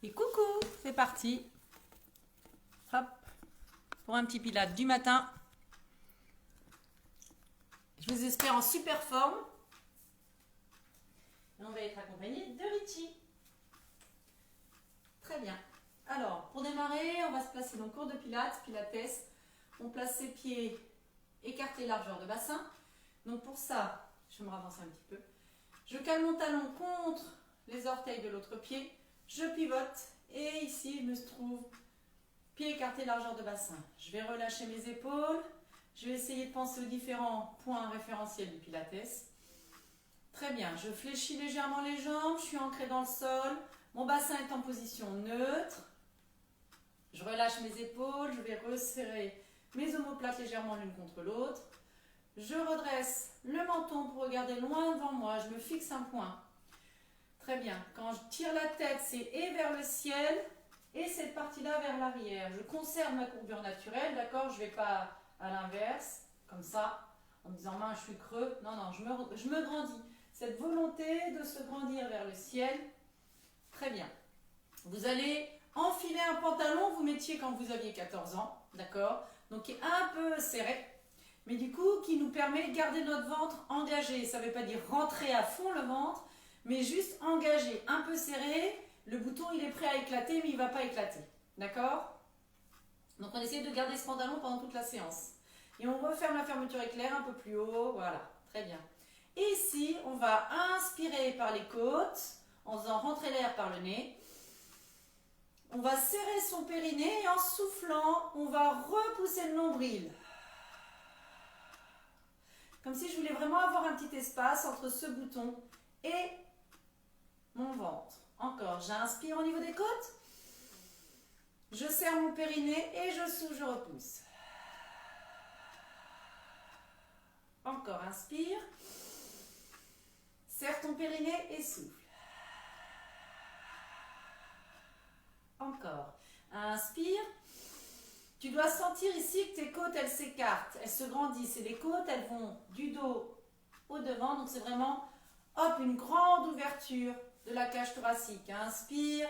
Et coucou, c'est parti. Hop, pour un petit pilate du matin. Je vous espère en super forme. Et on va être accompagné de Richie. Très bien. Alors, pour démarrer, on va se placer dans le cours de pilates. On place ses pieds écartés largeur de bassin. Donc pour ça, je vais me ravancer un petit peu. Je cale mon talon contre les orteils de l'autre pied. Je pivote et ici, je me trouve pied écarté largeur de bassin. Je vais relâcher mes épaules. Je vais essayer de penser aux différents points référentiels du pilates. Très bien, je fléchis légèrement les jambes, je suis ancrée dans le sol. Mon bassin est en position neutre. Je relâche mes épaules, je vais resserrer mes omoplates légèrement l'une contre l'autre. Je redresse le menton pour regarder loin devant moi, je me fixe un point. Très bien, quand je tire la tête, c'est et vers le ciel et cette partie-là vers l'arrière. Je conserve ma courbure naturelle, d'accord? Je ne vais pas à l'inverse, comme ça, en me disant mince, je suis creux. Non, non, je me grandis. Cette volonté de se grandir vers le ciel, très bien. Vous allez enfiler un pantalon que vous mettiez quand vous aviez 14 ans, d'accord? Donc qui est un peu serré, mais du coup qui nous permet de garder notre ventre engagé. Ça ne veut pas dire rentrer à fond le ventre, mais juste engagé, un peu serré. Le bouton il est prêt à éclater, mais il ne va pas éclater, d'accord? Donc on essaie de garder ce pantalon pendant toute la séance. Et on referme la fermeture éclair un peu plus haut, voilà, très bien. Et ici, on va inspirer par les côtes, en faisant rentrer l'air par le nez. On va serrer son périnée et en soufflant, on va repousser le nombril. Comme si je voulais vraiment avoir un petit espace entre ce bouton et mon ventre. Encore, j'inspire au niveau des côtes. Je serre mon périnée et je souffle, je repousse. Encore, inspire. Serre ton périnée et souffle. Encore. Inspire. Tu dois sentir ici que tes côtes, elles s'écartent, elles se grandissent. Et les côtes, elles vont du dos au devant. Donc c'est vraiment, hop, une grande ouverture de la cage thoracique. Inspire.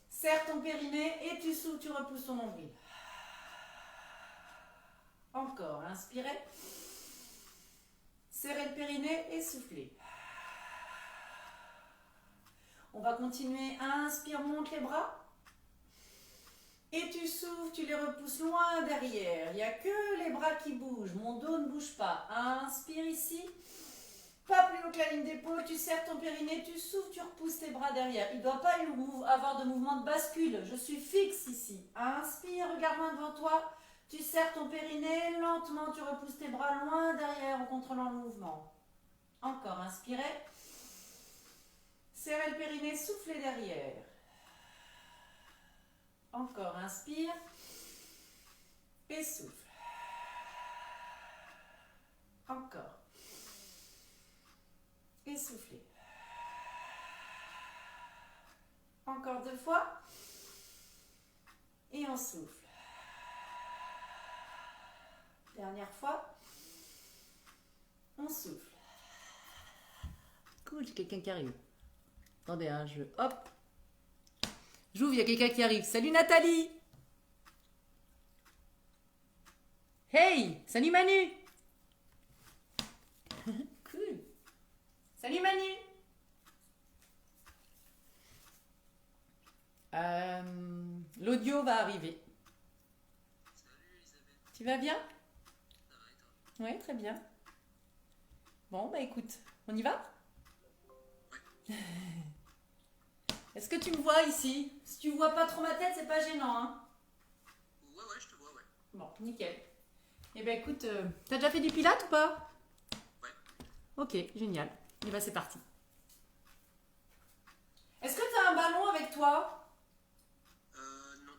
Serre ton périnée et tu souffles, tu repousses ton nombril. Encore. Inspirez. Serrez le périnée et soufflez. On va continuer. Inspire, monte les bras. Et tu souffles, tu les repousses loin derrière. Il n'y a que les bras qui bougent. Mon dos ne bouge pas. Inspire ici. Pas plus haut que la ligne d'épaule. Tu serres ton périnée. Tu souffles, tu repousses tes bras derrière. Il ne doit pas y avoir de mouvement de bascule. Je suis fixe ici. Inspire, regarde loin devant toi. Tu serres ton périnée. Lentement, tu repousses tes bras loin derrière en contrôlant le mouvement. Encore, inspirez. Serrez le périnée, soufflez derrière. Encore, inspire et souffle. Encore. Et soufflez. Encore 2 fois. Et on souffle. Dernière fois. On souffle. Cool, j'ai quelqu'un qui arrive. Attendez, hein, hop. J'ouvre, il y a quelqu'un qui arrive. Salut Nathalie! Hey! Salut Manu! Cool! Salut Manu! L'audio va arriver. Salut Elisabeth, Tu vas bien? ça va et toi? Oui, très bien. Bon, bah écoute, on y va? Ouais. Est-ce que tu me vois ici? Si tu vois pas trop ma tête, c'est pas gênant, hein? Ouais, je te vois, ouais. Bon, nickel. Eh ben écoute, t'as déjà fait du pilates ou pas? Ouais. Ok, génial. Et ben c'est parti. Est-ce que t'as un ballon avec toi? Non.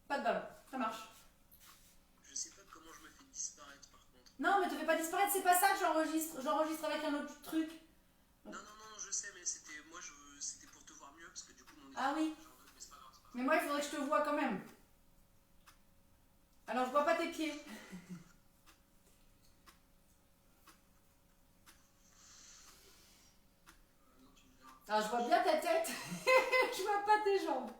Pas de ballon, ça marche. Je sais pas comment je me fais disparaître par contre. Non, mais te fais pas disparaître, c'est pas ça que j'enregistre. J'enregistre avec un autre truc. Non, je sais, mais c'était pour te voir mieux parce que du coup mon écran Ah oui, genre, mais c'est pas grave, c'est pas mais moi il faudrait que je te voie quand même. Alors je vois pas tes pieds. grave. Non, tu me verras. Ah, je vois bien ta tête. Je vois pas tes jambes.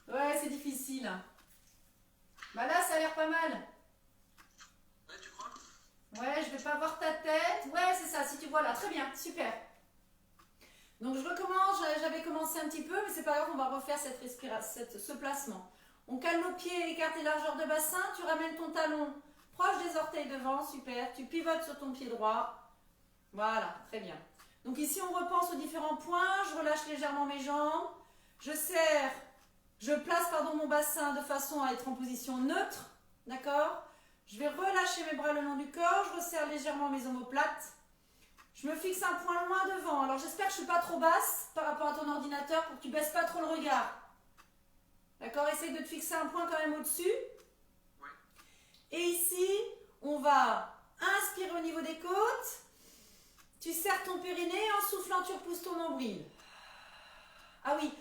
Ouais, c'est difficile. Bah là, ça a l'air pas mal. Ouais, tu crois? Ouais, je vais pas voir ta tête. Ouais, c'est ça, si tu vois là. Très bien, super. Donc je recommence, j'avais commencé un petit peu, mais c'est pas grave, on va refaire ce placement. On calme nos pieds, écarte et largeur de bassin, tu ramènes ton talon proche des orteils devant, super. Tu pivotes sur ton pied droit. Voilà, très bien. Donc ici, on repense aux différents points, je relâche légèrement mes jambes, je place mon bassin de façon à être en position neutre, d'accord? Je vais relâcher mes bras le long du corps, je resserre légèrement mes omoplates. Je me fixe un point loin devant. Alors j'espère que je ne suis pas trop basse par rapport à ton ordinateur pour que tu ne baisses pas trop le regard. D'accord? Essaye de te fixer un point quand même au-dessus. Ouais. Et ici, on va inspirer au niveau des côtes. Tu serres ton périnée et en soufflant, tu repousses ton nombril. Ah oui,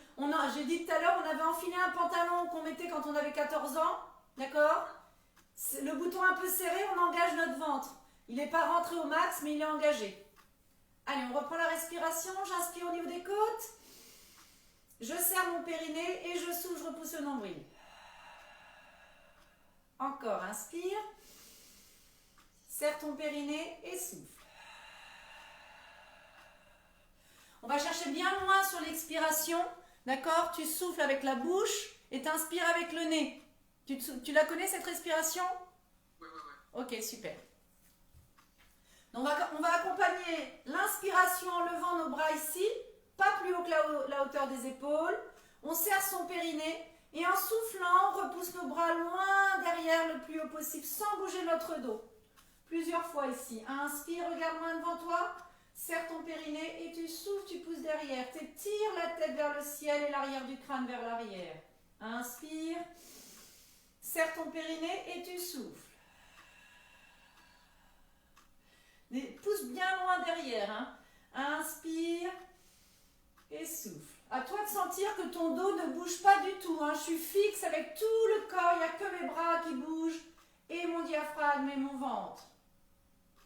j'ai dit tout à l'heure, on avait enfilé un pantalon qu'on mettait quand on avait 14 ans. D'accord? Le bouton un peu serré, on engage notre ventre. Il n'est pas rentré au max, mais il est engagé. Allez, on reprend la respiration. J'inspire au niveau des côtes. Je serre mon périnée et je souffle, je repousse le nombril. Encore, inspire. Serre ton périnée et souffle. On va chercher bien loin sur l'expiration. D'accord? Tu souffles avec la bouche et tu inspires avec le nez. Tu la connais cette respiration? Ouais. Ok, super. Donc on va accompagner l'inspiration en levant nos bras ici, pas plus haut que la hauteur des épaules. On serre son périnée et en soufflant, on repousse nos bras loin derrière le plus haut possible sans bouger notre dos. Plusieurs fois ici. Inspire, regarde loin devant toi. Serre ton périnée et tu souffles, tu pousses derrière. Tu tires la tête vers le ciel et l'arrière du crâne vers l'arrière. Inspire. Serre ton périnée et tu souffles. Pousse bien loin derrière. Hein. Inspire et souffle. À toi de sentir que ton dos ne bouge pas du tout. Hein. Je suis fixe avec tout le corps. Il n'y a que mes bras qui bougent et mon diaphragme et mon ventre.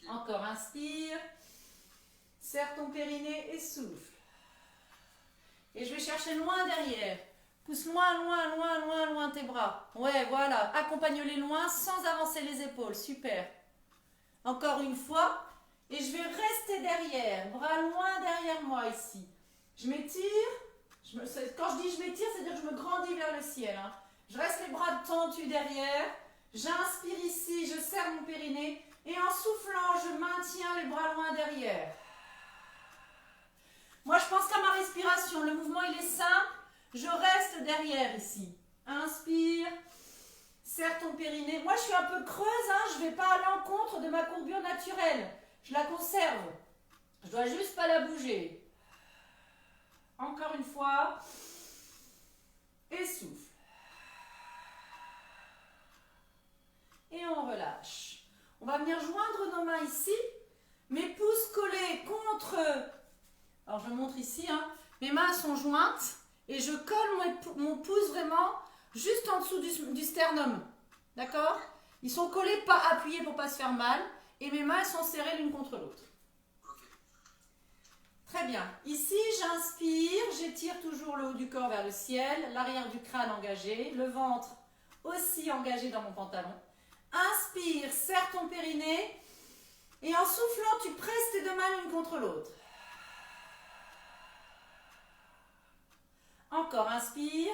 Encore, inspire. Serre ton périnée et souffle. Et je vais chercher loin derrière. Pousse loin tes bras. Ouais, voilà. Accompagne-les loin sans avancer les épaules. Super. Encore une fois. Et je vais rester derrière. Bras loin derrière moi ici. Je m'étire. Quand je dis je m'étire, c'est-à-dire que je me grandis vers le ciel. Hein. Je reste les bras tendus derrière. J'inspire ici. Je serre mon périnée. Et en soufflant, je maintiens les bras loin derrière. Moi, je pense qu'à ma respiration, le mouvement, il est simple. Je reste derrière ici. Inspire. Serre ton périnée. Moi, je suis un peu creuse. Hein. Je ne vais pas à l'encontre de ma courbure naturelle. Je la conserve. Je dois juste pas la bouger. Encore une fois. Et souffle. Et on relâche. On va venir joindre nos mains ici. Mes pouces collés contre... Alors, je montre ici. Hein. Mes mains sont jointes. Et je colle mon pouce vraiment juste en dessous du sternum. D'accord? Ils sont collés, pas appuyés pour ne pas se faire mal. Et mes mains sont serrées l'une contre l'autre. Ok. Très bien. Ici, j'inspire. J'étire toujours le haut du corps vers le ciel. L'arrière du crâne engagé. Le ventre aussi engagé dans mon pantalon. Inspire, serre ton périnée. Et en soufflant, tu presses tes deux mains l'une contre l'autre. Encore, inspire.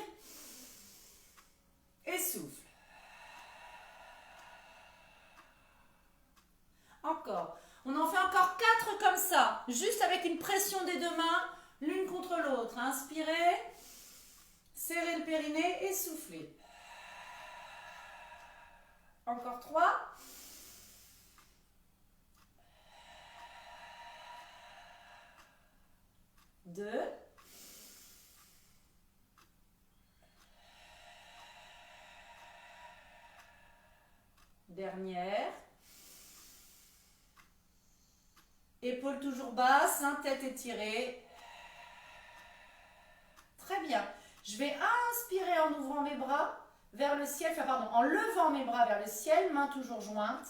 Et souffle. Encore. On en fait encore 4 comme ça. Juste avec une pression des deux mains, l'une contre l'autre. Inspirez. Serrez le périnée et soufflez. Encore 3. Deux. Dernière. Épaules toujours basses, hein, tête étirée. Très bien. Je vais inspirer en ouvrant mes bras vers le ciel, en levant mes bras vers le ciel, mains toujours jointes.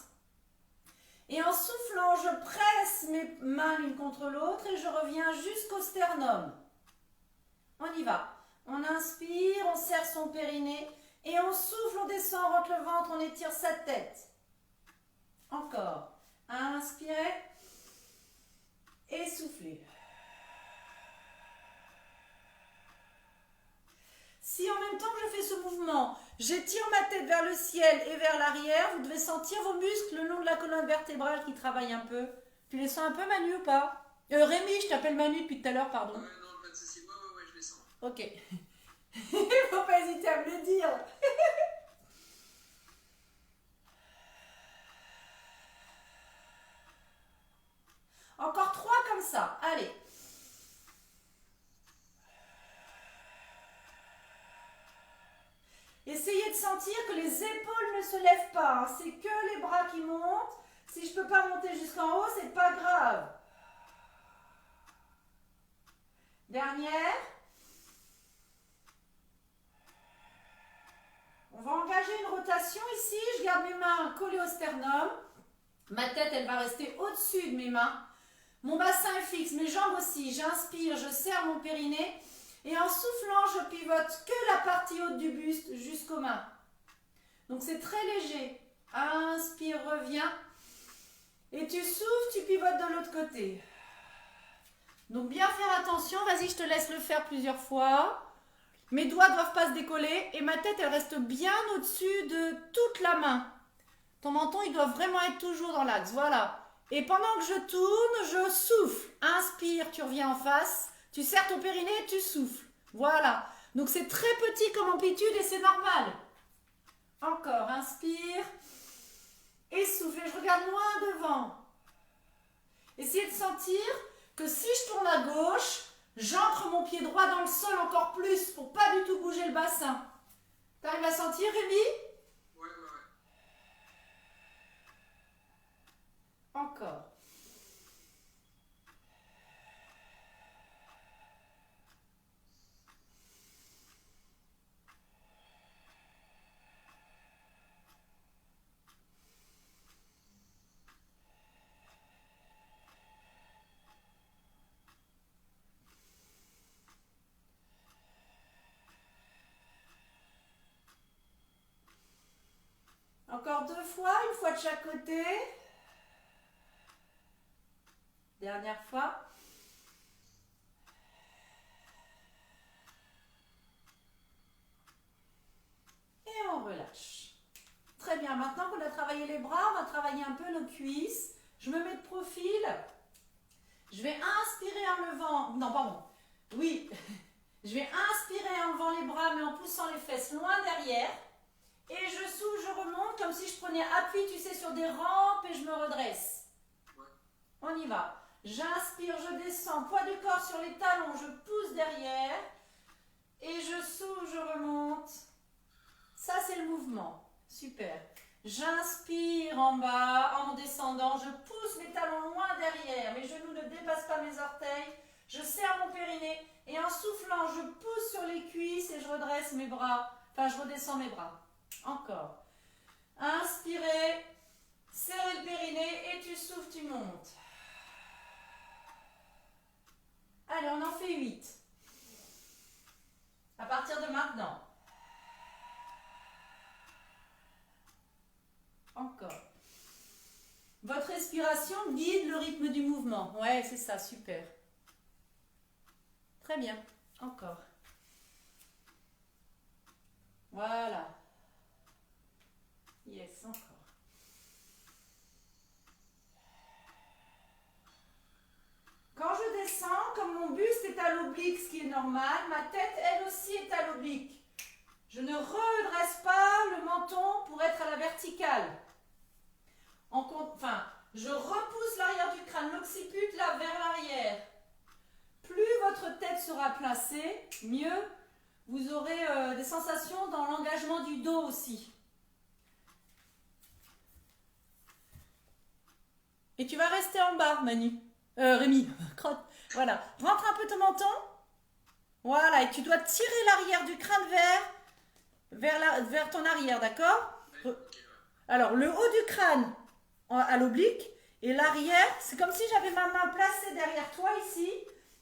Et en soufflant, je presse mes mains l'une contre l'autre et je reviens jusqu'au sternum. On y va. On inspire, on serre son périnée. Et on souffle, on descend, on rentre le ventre, on étire sa tête. Encore. Inspirez. Et soufflez. Si en même temps que je fais ce mouvement, j'étire ma tête vers le ciel et vers l'arrière, vous devez sentir vos muscles le long de la colonne vertébrale qui travaillent un peu. Tu les sens un peu, Manu, ou pas? Rémi, je t'appelle Manu depuis tout à l'heure, pardon. Ouais, non, pas de soucis. Ouais, je les sens. Ok. Il faut pas hésiter à me le dire. Encore 3 comme ça. Allez. Essayez de sentir que les épaules ne se lèvent pas. Hein. C'est que les bras qui montent. Si je ne peux pas monter jusqu'en haut, c'est pas grave. Dernière. On va engager une rotation ici. Je garde mes mains collées au sternum. Ma tête, elle va rester au-dessus de mes mains. Mon bassin est fixe, mes jambes aussi. J'inspire, je serre mon périnée. Et en soufflant, je pivote que la partie haute du buste jusqu'aux mains. Donc c'est très léger. Inspire, reviens. Et tu souffles, tu pivotes de l'autre côté. Donc bien faire attention. Vas-y, je te laisse le faire plusieurs fois. Mes doigts ne doivent pas se décoller. Et ma tête, elle reste bien au-dessus de toute la main. Ton menton, il doit vraiment être toujours dans l'axe. Voilà. Et pendant que je tourne, je souffle. Inspire, tu reviens en face. Tu serres ton périnée et tu souffles. Voilà. Donc c'est très petit comme amplitude et c'est normal. Encore, inspire. Et souffle. Et je regarde loin devant. Essayez de sentir que si je tourne à gauche, j'ancre mon pied droit dans le sol encore plus pour pas du tout bouger le bassin. T'arrives à sentir, Rémi? Ouais. Encore. Encore 2 fois, une fois de chaque côté. Dernière fois. Et on relâche. Très bien, maintenant qu'on a travaillé les bras, on va travailler un peu nos cuisses. Je me mets de profil. Je vais inspirer en levant... Non, pardon. Oui. Je vais inspirer en levant les bras, mais en poussant les fesses loin derrière. Et je souffle, je remonte comme si je prenais appui, tu sais, sur des rampes et je me redresse. Ouais. On y va. J'inspire, je descends, poids du corps sur les talons, je pousse derrière. Et je souffle, je remonte. Ça, c'est le mouvement. Super. J'inspire en bas, en descendant, je pousse mes talons loin derrière. Mes genoux ne dépassent pas mes orteils. Je serre mon périnée. Et en soufflant, je pousse sur les cuisses et je redresse mes bras. Enfin, je redescends mes bras. Encore. Inspirez, serrez le périnée et tu souffles, tu montes. Allez, on en fait 8. À partir de maintenant. Encore. Votre respiration guide le rythme du mouvement. Ouais, c'est ça, super. Très bien. Encore. Voilà. Yes, encore. Quand je descends, comme mon buste est à l'oblique, ce qui est normal, ma tête, elle aussi, est à l'oblique. Je ne redresse pas le menton pour être à la verticale. Je repousse l'arrière du crâne, l'occiput là vers l'arrière. Plus votre tête sera placée, mieux vous aurez des sensations dans l'engagement du dos aussi. Et tu vas rester en bas, Manu. Rémi, crotte. Voilà. Rentre un peu ton menton. Voilà. Et tu dois tirer l'arrière du crâne vers ton arrière, d'accord? Alors, le haut du crâne à l'oblique et l'arrière, c'est comme si j'avais ma main placée derrière toi ici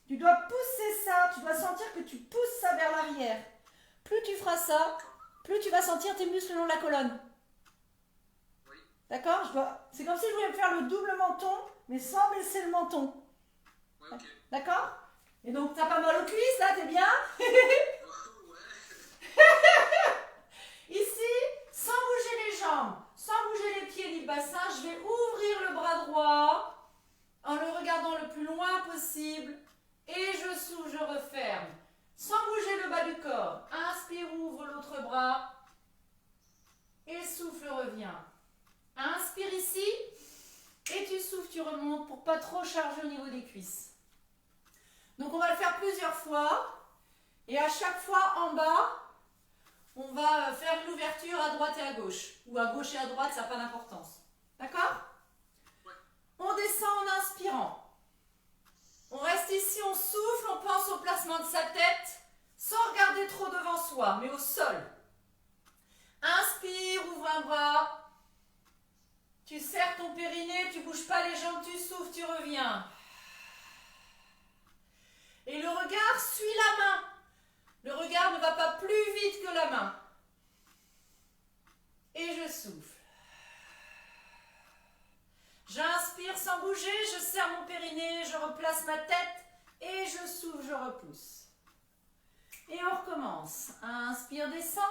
Tu dois pousser ça, tu dois sentir que tu pousses ça vers l'arrière. Plus tu feras ça, plus tu vas sentir tes muscles le long de la colonne. Oui. D'accord? C'est comme si je voulais me faire le double menton, mais sans baisser le menton. Ouais, ok. D'accord? Et donc, t'as pas mal aux cuisses, là, t'es bien? Oh, ouais. Ici, sans bouger les jambes, sans bouger les pieds ni le bassin, je vais ouvrir le bras droit en le regardant le plus loin possible. Et je s'ouvre, je referme. Sans bouger le bas du corps. Inspire, ouvre l'autre bras. Et souffle, reviens. Inspire ici. Et tu souffles, tu remontes pour pas trop charger au niveau des cuisses. Donc on va le faire plusieurs fois. Et à chaque fois en bas, on va faire une ouverture à droite et à gauche. Ou à gauche et à droite, ça n'a pas d'importance. D'accord? Ouais. On descend en inspirant. On reste ici, on souffle, on pense au placement de sa tête, sans regarder trop devant soi, mais au sol. Inspire, ouvre un bras. Tu serres ton périnée, tu ne bouges pas les jambes, tu souffles, tu reviens. Et le regard suit la main. Le regard ne va pas plus vite que la main. Et je souffle. J'inspire sans bouger, je serre mon périnée, je replace ma tête et je souffle, je repousse. Et on recommence. Inspire, descends.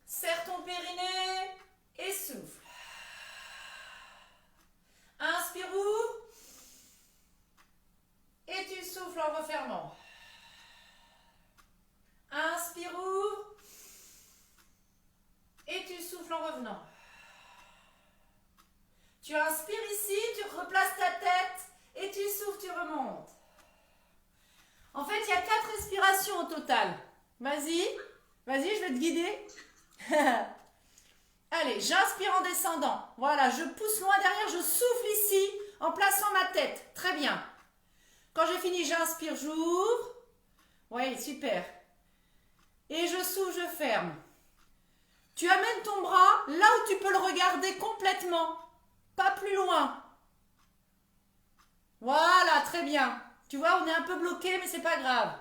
Serre ton périnée et souffle. Inspire, ouvre. Et tu souffles en refermant. Inspire, ouvre. Et tu souffles en revenant. Tu inspires ici, tu replaces ta tête et tu souffles, tu remontes. En fait, il y a 4 respirations au total. Vas-y, je vais te guider. Allez, j'inspire en descendant. Voilà, je pousse loin derrière, je souffle ici en plaçant ma tête. Très bien. Quand j'ai fini, j'inspire, j'ouvre. Oui, super. Et je souffle, je ferme. Tu amènes ton bras là où tu peux le regarder complètement. Pas plus loin. Voilà, très bien. Tu vois, on est un peu bloqué, mais c'est pas grave.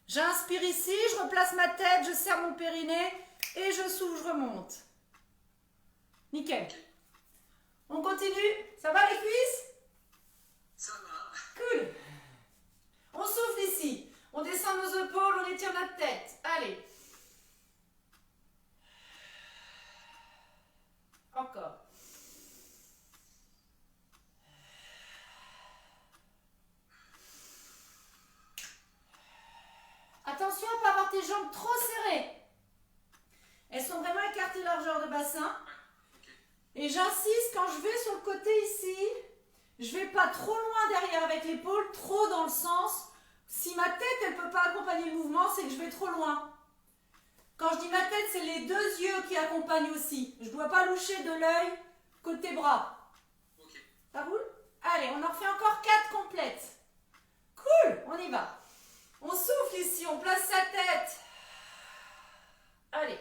J'inspire ici, je replace ma tête, je serre mon périnée et je souffle, je remonte. Nickel. On continue? Ça va les cuisses? Ça va. Cool. On souffle ici. On descend nos épaules, on étire notre tête. Allez. Encore. Attention à ne pas avoir tes jambes trop serrées. Elles sont vraiment écartées largeur de bassin. Et j'insiste, quand je vais sur le côté ici, je ne vais pas trop loin derrière avec l'épaule, trop dans le sens. Si ma tête, elle ne peut pas accompagner le mouvement, c'est que je vais trop loin. Quand je dis ma tête, c'est les 2 yeux qui accompagnent aussi. Je ne dois pas loucher de l'œil côté bras. Ok. Ça roule? Allez, on en refait encore 4 complètes. Cool, on y va. On souffle ici, on place sa tête. Allez.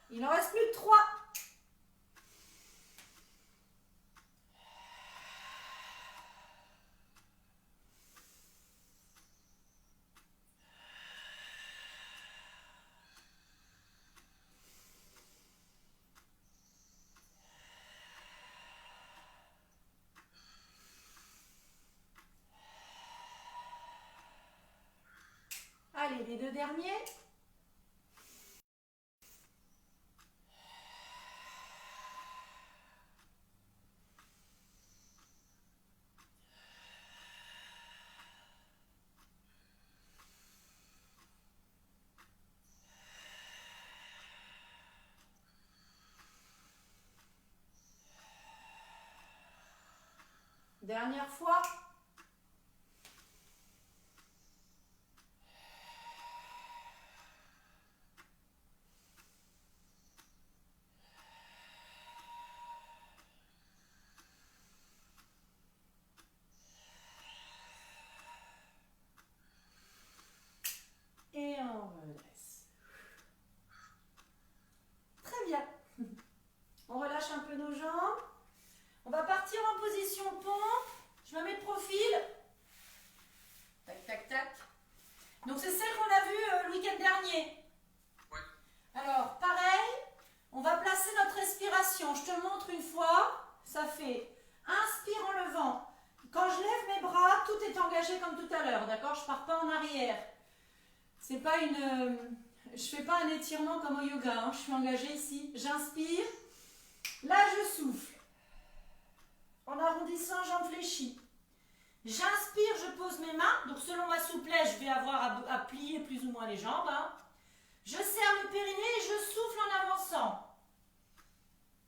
Il en reste plus que 3. Allez, les 2 derniers. Dernière fois. dernier. Ouais. Alors, pareil, on va placer notre respiration. Je te montre une fois. Ça fait inspire en levant. Quand je lève mes bras, tout est engagé comme tout à l'heure, d'accord? Je ne pars pas en arrière. C'est pas une... je fais pas un étirement comme au yoga, hein. Je suis engagée ici. J'inspire. Là, je souffle. En arrondissant, jambes fléchies. J'inspire, je pose mes mains. Donc, selon ma souplesse, je vais avoir à plier plus ou moins les jambes, hein. Je serre le périnée et je souffle en avançant.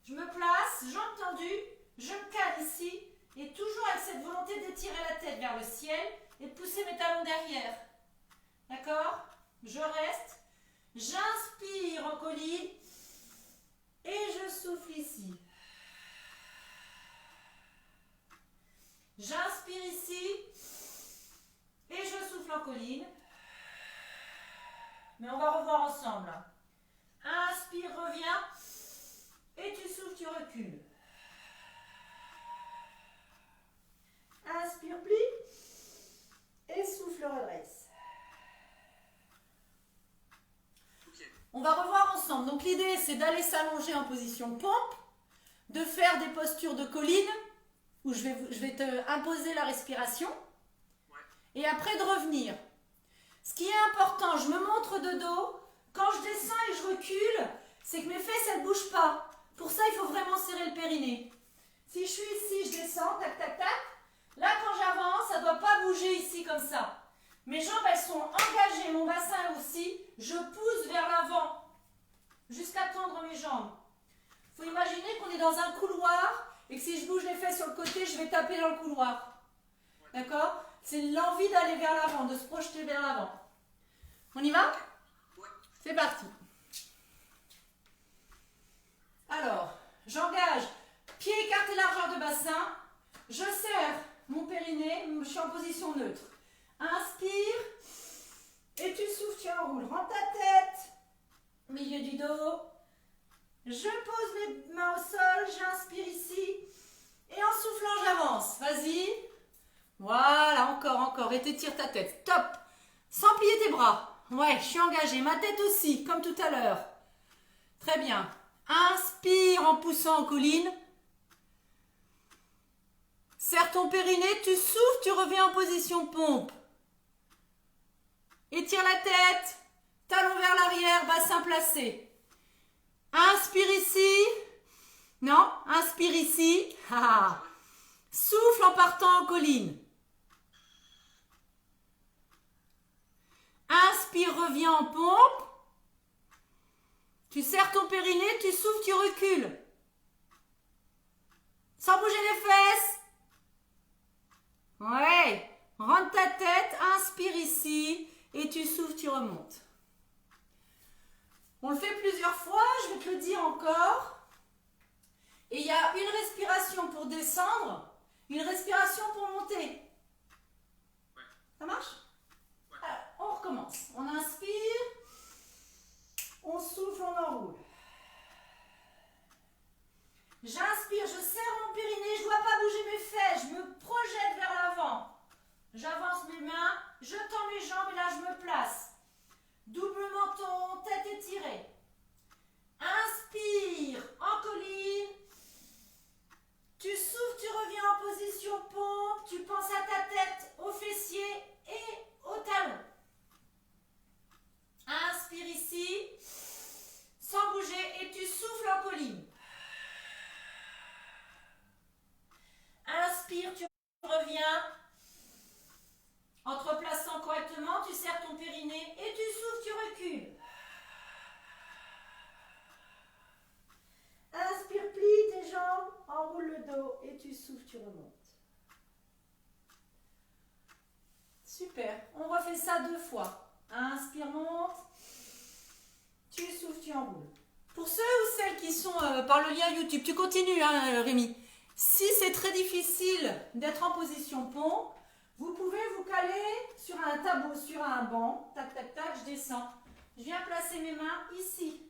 Je me place, jambes tendues. Je me cale ici. Et toujours avec cette volonté d'étirer la tête vers le ciel et de pousser mes talons derrière. D'accord? Je reste. J'inspire en colline. Et je souffle ici. J'inspire ici. Et je souffle en colline. Mais on va revoir ensemble. Inspire, reviens. Et tu souffles, tu recules. Inspire, plie. Et souffle, redresse. Ok. On va revoir ensemble. Donc l'idée, c'est d'aller s'allonger en position pompe, de faire des postures de colline, où je vais te imposer la respiration, Ouais. et après de revenir. Ce qui est important, je me montre de dos. Quand je descends et je recule, c'est que mes fesses, elles ne bougent pas. Pour ça, il faut vraiment serrer le périnée. Si je suis ici, je descends, tac, tac, tac. Là, quand j'avance, ça ne doit pas bouger ici comme ça. Mes jambes, elles sont engagées, mon bassin aussi. Je pousse vers l'avant jusqu'à tendre mes jambes. Il faut imaginer qu'on est dans un couloir et que si je bouge les fesses sur le côté, je vais taper dans le couloir. D'accord? C'est l'envie d'aller vers l'avant, de se projeter vers l'avant. On y va? Ouais. C'est parti. Alors, j'engage pied écarté, largeur de bassin. Je serre mon périnée, je suis en position neutre. Inspire. Et tu souffles, tu enroules. Rentre ta tête. Milieu du dos. Je pose mes mains au sol, j'inspire ici. Et en soufflant, j'avance. Vas-y. Voilà, encore. Et t'étires ta tête. Top. Sans plier tes bras. Ouais, je suis engagée. Ma tête aussi, comme tout à l'heure. Très bien. Inspire en poussant en colline. Serre ton périnée, tu souffles, tu reviens en position pompe. Étire la tête. Talon vers l'arrière, bassin placé. Inspire ici. Non, inspire ici. Ah. Souffle en partant en colline. Inspire, reviens en pompe. Tu serres ton périnée, tu souffles, tu recules. Sans bouger les fesses. Ouais. Rentre ta tête, inspire ici et tu souffles, tu remontes. On le fait plusieurs fois, je vais te le dire encore. Et il y a une respiration pour descendre, une respiration pour monter. Ouais. Ça marche? Ouais. Alors, on recommence. On inspire, on souffle, on enroule. J'inspire, je serre mon périnée, je ne dois pas bouger mes fesses, je me projette vers l'avant. J'avance mes mains, je tends mes jambes et là je me place. Double menton, tête étirée. Inspire, en colline. Tu souffles, tu reviens en position pompe. Tu penses à ta tête, aux fessiers et aux talons. Inspire ici, sans bouger et tu souffles en colline. Inspire, tu reviens. En te replaçant correctement, tu serres ton périnée et tu souffles, tu recules. Inspire, plie tes jambes, enroule le dos et tu souffles, tu remontes. Super, on refait ça 2 fois. Inspire, monte. Tu souffles, tu enroules. Pour ceux ou celles qui sont par le lien YouTube, tu continues, hein, Rémi. Si c'est très difficile d'être en position pompe, vous pouvez vous caler sur un tableau, sur un banc. Tac, tac, tac, je descends. Je viens placer mes mains ici.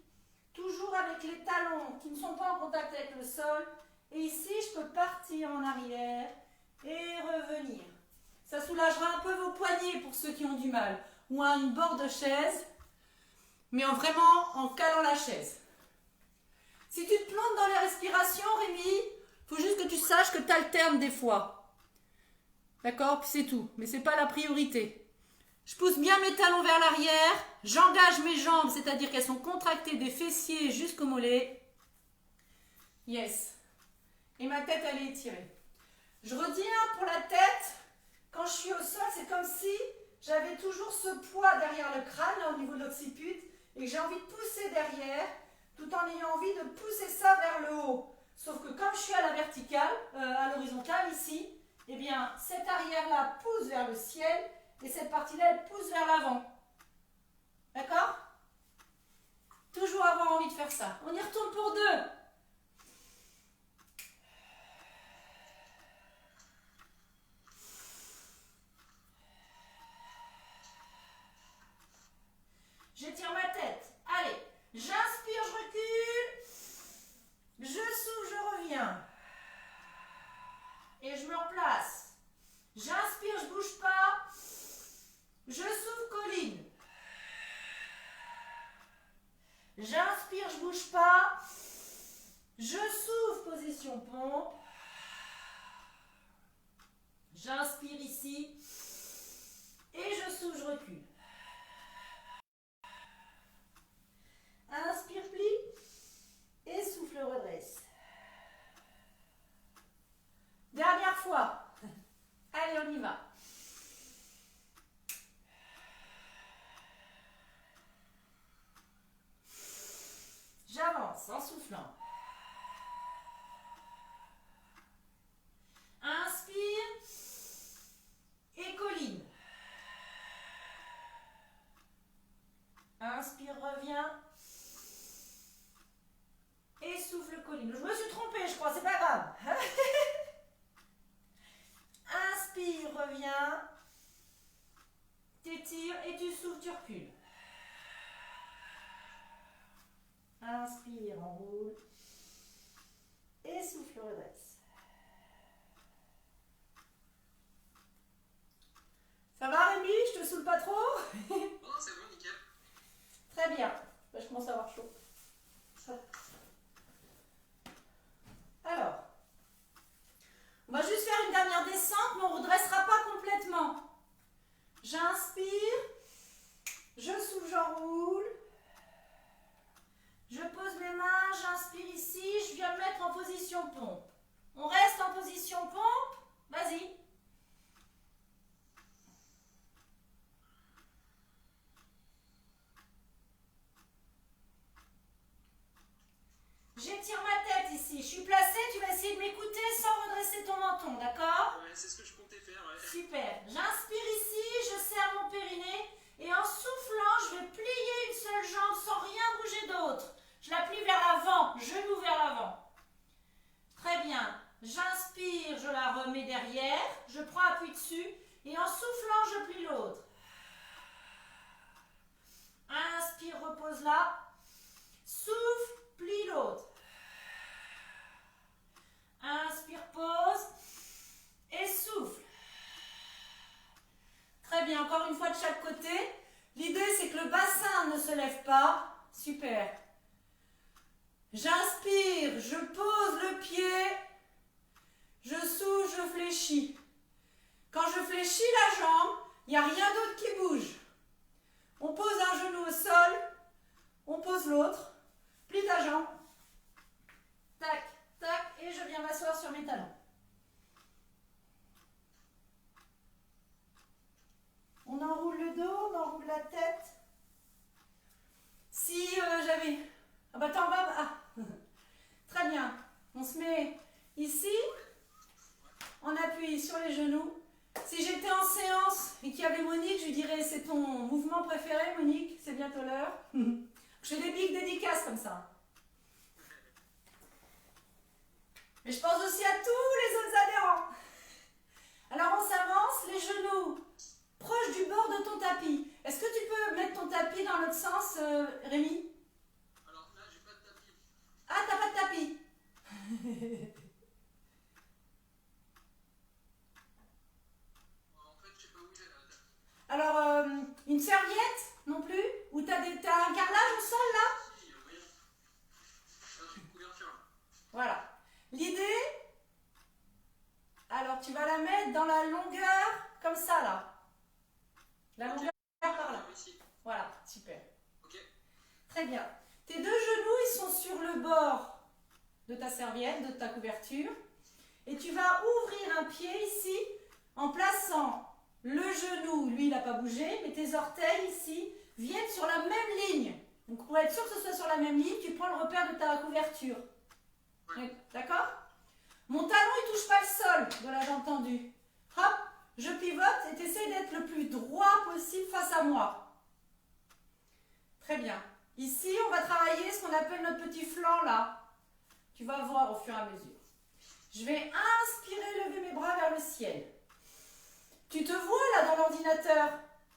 Toujours avec les talons qui ne sont pas en contact avec le sol. Et ici, je peux partir en arrière et revenir. Ça soulagera un peu vos poignets pour ceux qui ont du mal. Ou un bord de chaise. mais vraiment en calant la chaise. Si tu te plantes dans les respirations, Rémi, il faut juste que tu saches que tu alternes des fois. D'accord? Puis c'est tout. Mais c'est pas la priorité. Je pousse bien mes talons vers l'arrière. J'engage mes jambes, c'est-à-dire qu'elles sont contractées des fessiers jusqu'au mollet. Yes. Et ma tête, elle est étirée. Je redis pour la tête. Quand je suis au sol, c'est comme si j'avais toujours ce poids derrière le crâne, là, au niveau de l'occiput, et que j'ai envie de pousser derrière, tout en ayant envie de pousser ça vers le haut. Sauf que comme je suis à la verticale, à l'horizontale ici, eh bien, cette arrière-là pousse vers le ciel, et cette partie-là, elle pousse vers l'avant. D'accord? Toujours avoir envie de faire ça. On y retourne pour 2. J'étire ma tête. Allez, j'inspire, je recule. Je souffle, je reviens. Et je me replace. J'inspire, je ne bouge pas. Je souffle, colline. J'inspire, je ne bouge pas. Je souffle, position pompe. J'inspire ici. Et je souffle, je recule. Inspire, plie. Et souffle, redresse. Dernière fois. Allez, on y va. J'avance en soufflant. Inspire et colline. Inspire, reviens. Et souffle, colline. Je me suis trompée, je crois, c'est pas grave. Inspire, reviens. T'étires et tu souffles, tu recules. Inspire, enroule. Et souffle, redresse. Ça va Rémi? Je te saoule pas trop? Non, c'est bon, nickel. Très bien. Bah, je commence à avoir chaud. Alors, on va juste faire une dernière descente, mais on ne redressera pas complètement. J'inspire, je souffle, j'enroule. Je pose mes mains, j'inspire ici, je viens me mettre en position pompe. On reste en position pompe. Vas-y. J'étire ma tête ici. Je suis placée, tu vas essayer de m'écouter sans redresser ton menton, d'accord? Ouais, c'est ce que je comptais faire, ouais. Super. J'inspire ici, je serre mon périnée et en soufflant, je vais plier une seule jambe sans rien bouger d'autre. Je la plie vers l'avant, genou vers l'avant. Très bien. J'inspire, je la remets derrière, je prends appui dessus et en soufflant, je plie l'autre. Inspire, repose là. Souffle, plie l'autre. Inspire, pose et souffle. Très bien, encore une fois de chaque côté. L'idée, c'est que le bassin ne se lève pas. Super. J'inspire, je pose le pied, je souffle, je fléchis. Quand je fléchis la jambe, il n'y a rien d'autre qui bouge. On pose un genou au sol, on pose l'autre, plie ta jambe. Tac, tac, et je viens m'asseoir sur mes talons. On enroule le dos, on enroule la tête. Si j'avais... Ah bah t'en vas... Ah, très bien. On se met ici. On appuie sur les genoux. Si j'étais en séance et qu'il y avait Monique, je lui dirais c'est ton mouvement préféré, Monique, c'est bientôt l'heure. Je fais des big dédicaces comme ça. Mais je pense aussi à tous les autres adhérents. Alors on s'avance, les genoux proches du bord de ton tapis. Est-ce que tu peux mettre ton tapis dans l'autre sens, Rémi? Alors là, j'ai pas de tapis. Ah, t'as pas de tapis. En fait, je sais pas où il est là, le tapis. Alors, une serviette non plus? Ou t'as un carrelage au sol là? Si, oui. C'est une couverture là. Voilà. L'idée, alors tu vas la mettre dans la longueur, comme ça là. La longueur par là. Ici. Voilà, super. Ok. Très bien. Tes deux genoux, ils sont sur le bord de ta serviette, de ta couverture. Et tu vas ouvrir un pied ici en plaçant le genou, lui il n'a pas bougé, mais tes orteils ici viennent sur la même ligne. Donc pour être sûr que ce soit sur la même ligne, tu prends le repère de ta couverture. Ouais. D'accord? Mon talon il touche pas le sol, de la jambe tendue. Hop, je pivote et tu essaies d'être le plus droit possible face à moi. Très bien. Ici, on va travailler ce qu'on appelle notre petit flanc là. Tu vas voir au fur et à mesure. Je vais inspirer, lever mes bras vers le ciel. Tu te vois là dans l'ordinateur?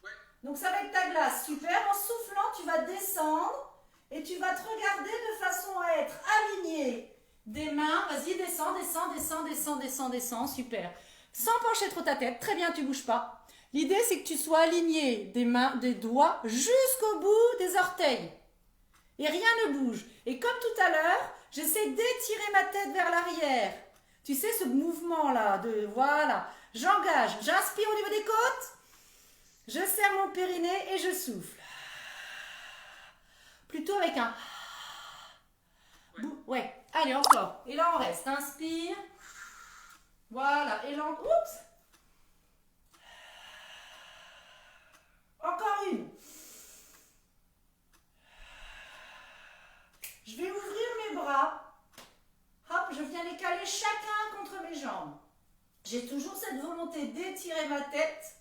Ouais. Donc ça va être ta glace. Super. En soufflant, tu vas descendre et tu vas te regarder de façon à être aligné. Des mains, vas-y, descends, descends, descends, descends, descends, descends. Super. Sans pencher trop ta tête. Très bien, tu bouges pas. L'idée, c'est que tu sois aligné des mains, des doigts jusqu'au bout des orteils. Et rien ne bouge. Et comme tout à l'heure, j'essaie d'étirer ma tête vers l'arrière. Tu sais, ce mouvement-là, voilà. J'engage, j'inspire au niveau des côtes. Je serre mon périnée et je souffle. Plutôt avec un... Ouais, allez, encore. Et là, on reste. Inspire. Voilà. Et là, oups. Encore une. Je vais ouvrir mes bras. Hop, je viens les caler chacun contre mes jambes. J'ai toujours cette volonté d'étirer ma tête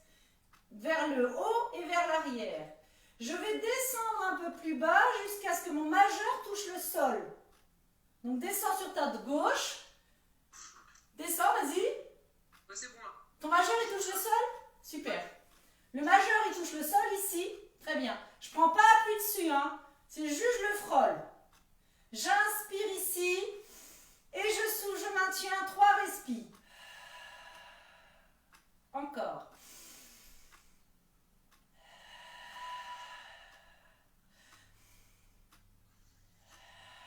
vers le haut et vers l'arrière. Je vais descendre un peu plus bas jusqu'à ce que mon majeur touche le sol. Donc descends sur ta gauche. Descends, vas-y. Ouais, c'est bon là. Ton majeur, il touche le sol? Super. Le majeur, il touche le sol ici. Très bien. Je ne prends pas appui dessus, hein. C'est juste je le frôle. J'inspire ici. Et je souffle, je maintiens 3 respires. Encore.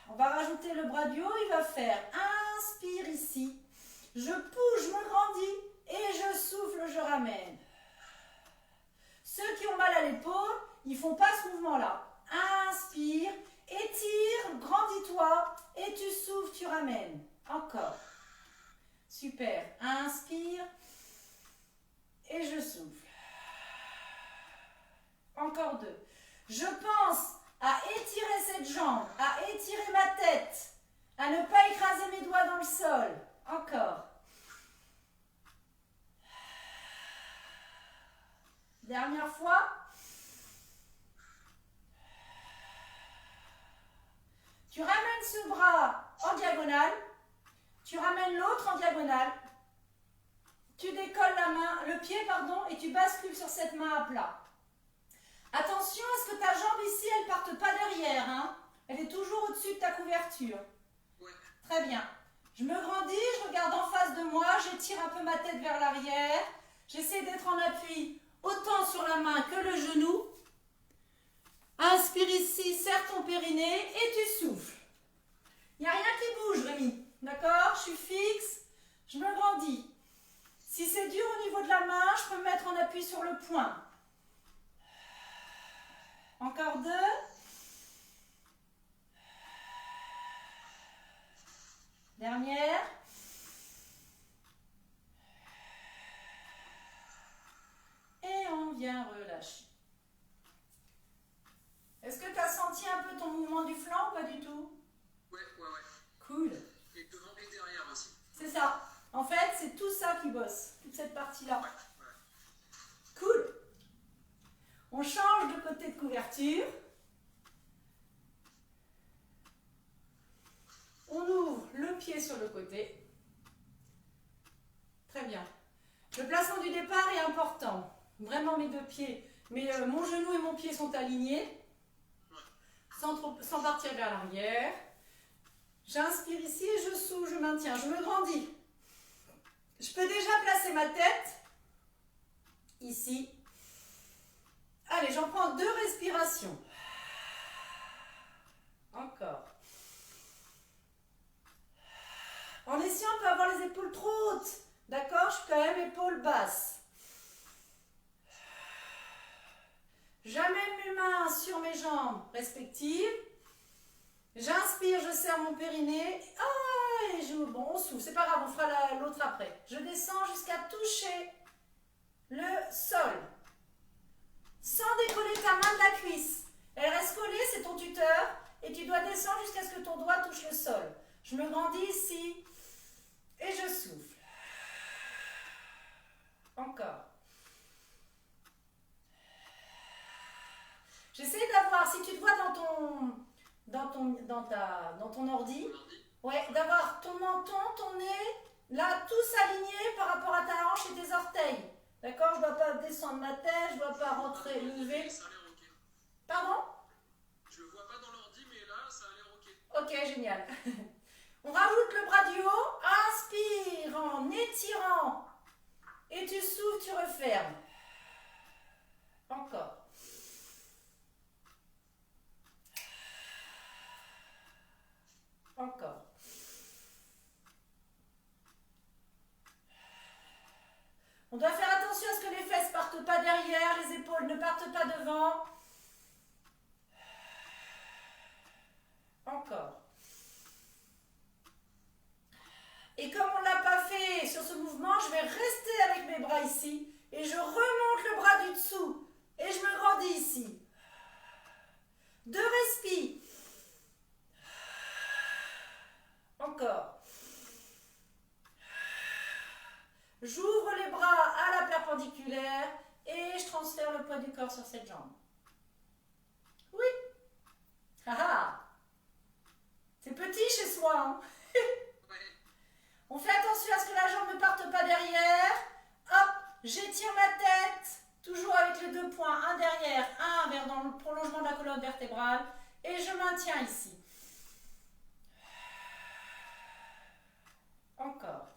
On va rajouter le bras du haut, il va faire inspire ici. Je pousse, je me grandis et je souffle, je ramène. Ceux qui ont mal à l'épaule, ils ne font pas ce mouvement-là. Inspire, étire, grandis-toi et tu souffles, tu ramènes. Encore. Super. Inspire et je souffle. Encore 2. Je pense à étirer cette jambe, à étirer ma tête, à ne pas écraser mes doigts dans le sol. Encore. Dernière fois. Tu ramènes ce bras en diagonale. Tu ramènes l'autre en diagonale. Tu décolles la main, le pied, pardon, et tu bascules sur cette main à plat. Attention à ce que ta jambe ici, elle ne parte pas derrière. Hein. Elle est toujours au-dessus de ta couverture. Ouais. Très bien. Je me grandis, je regarde en face de moi, j'étire un peu ma tête vers l'arrière. J'essaie d'être en appui autant sur la main que le genou. Inspire ici, serre ton périnée et tu souffles. Il n'y a rien qui bouge, Rémi. D'accord? Je suis fixe, je me grandis. Si c'est dur au niveau de la main, je peux me mettre en appui sur le poing. Encore 2. Dernière. Et on vient relâcher. Est-ce que tu as senti un peu ton mouvement du flanc ou pas du tout? Ouais. Cool. Et devant et derrière aussi. C'est ça. En fait, c'est tout ça qui bosse. Toute cette partie-là. Ouais. Cool. On change de côté de couverture. On ouvre le pied sur le côté. Très bien. Le placement du départ est important. Vraiment mes 2 pieds. Mais mon genou et mon pied sont alignés. Sans partir vers l'arrière. J'inspire ici et je souffle, je maintiens. Je me grandis. Je peux déjà placer ma tête ici. Allez, j'en prends 2 respirations. J'amène mes mains sur mes jambes respectives. J'inspire, je serre mon périnée. Ah, et bon, on souffle, c'est pas grave, on fera l'autre après. Je descends jusqu'à toucher le sol. Sans décoller ta main de la cuisse. Elle reste collée, c'est ton tuteur. Et tu dois descendre jusqu'à ce que ton doigt touche le sol. Je me grandis ici. Et je souffle. Encore. J'essaie d'avoir, si tu te vois dans ton ordi, ouais, d'avoir ton menton, ton nez, là, tous alignés par rapport à ta hanche et tes orteils. D'accord? Je ne dois pas descendre ma tête, je ne dois pas rentrer, lever. Ça a l'air ok. Pardon? Je le vois pas dans l'ordi, mais là, ça a l'air ok. Ok, génial. On rajoute le bras du haut. Inspire en étirant. Et tu souffles, tu refermes. Encore. Encore. On doit faire attention à ce que les fesses ne partent pas derrière, les épaules ne partent pas devant. Encore. Et comme on ne l'a pas fait sur ce mouvement, je vais rester avec mes bras ici. Et je remonte le bras du dessous. Et je me grandis ici. 2 respires. Encore. J'ouvre les bras à la perpendiculaire et je transfère le poids du corps sur cette jambe. Oui. Ah ah. C'est petit chez soi. Hein. On fait attention à ce que la jambe ne parte pas derrière. Hop, j'étire ma tête. Toujours avec les 2 points, un derrière, un vers dans le prolongement de la colonne vertébrale. Et je maintiens ici. Encore.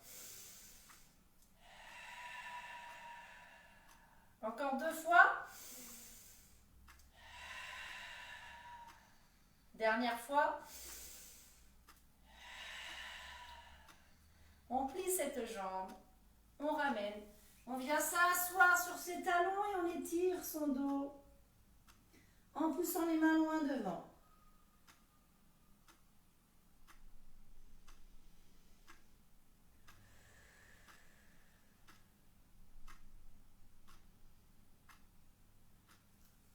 Encore 2 fois. Dernière fois. On plie cette jambe. On ramène. On vient s'asseoir sur ses talons et on étire son dos en poussant les mains loin devant.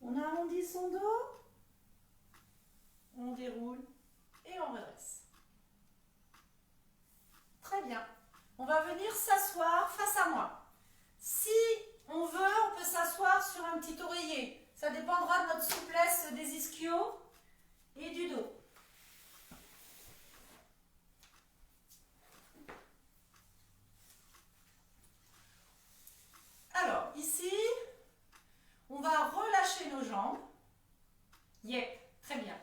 On arrondit son dos, on déroule et on redresse. Très bien. On va venir s'asseoir face à moi. Si on veut, on peut s'asseoir sur un petit oreiller. Ça dépendra de notre souplesse des ischios et du dos. Alors, ici, on va relâcher nos jambes. Yep, très bien.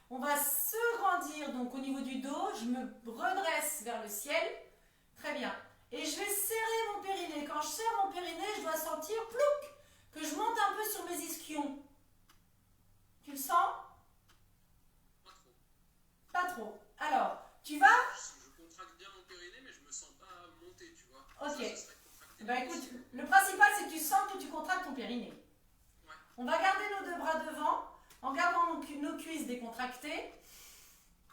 On va se grandir donc au niveau du dos. Je me redresse vers le ciel. Très bien. Et je vais serrer mon périnée. Quand je serre mon périnée, je dois sentir, plouc, que je monte un peu sur mes ischions. Tu le sens? Pas trop. Pas trop. Alors, tu vas? Je contracte bien mon périnée, mais je me sens pas monter, tu vois. Ok. Ça Bah écoute, le principal c'est que tu sens que tu contractes ton périnée. Ouais. On va garder nos 2 bras devant, en gardant nos cuisses décontractées.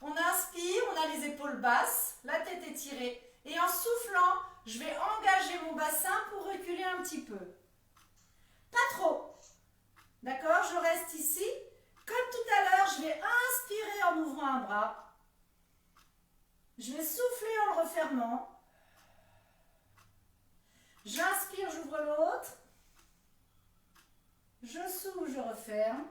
On inspire, on a les épaules basses, la tête étirée. Et en soufflant, je vais engager mon bassin pour reculer un petit peu. Pas trop. D'accord? Je reste ici. Comme tout à l'heure, je vais inspirer en ouvrant un bras. Je vais souffler en le refermant. J'inspire, j'ouvre l'autre. Je souffle, je referme.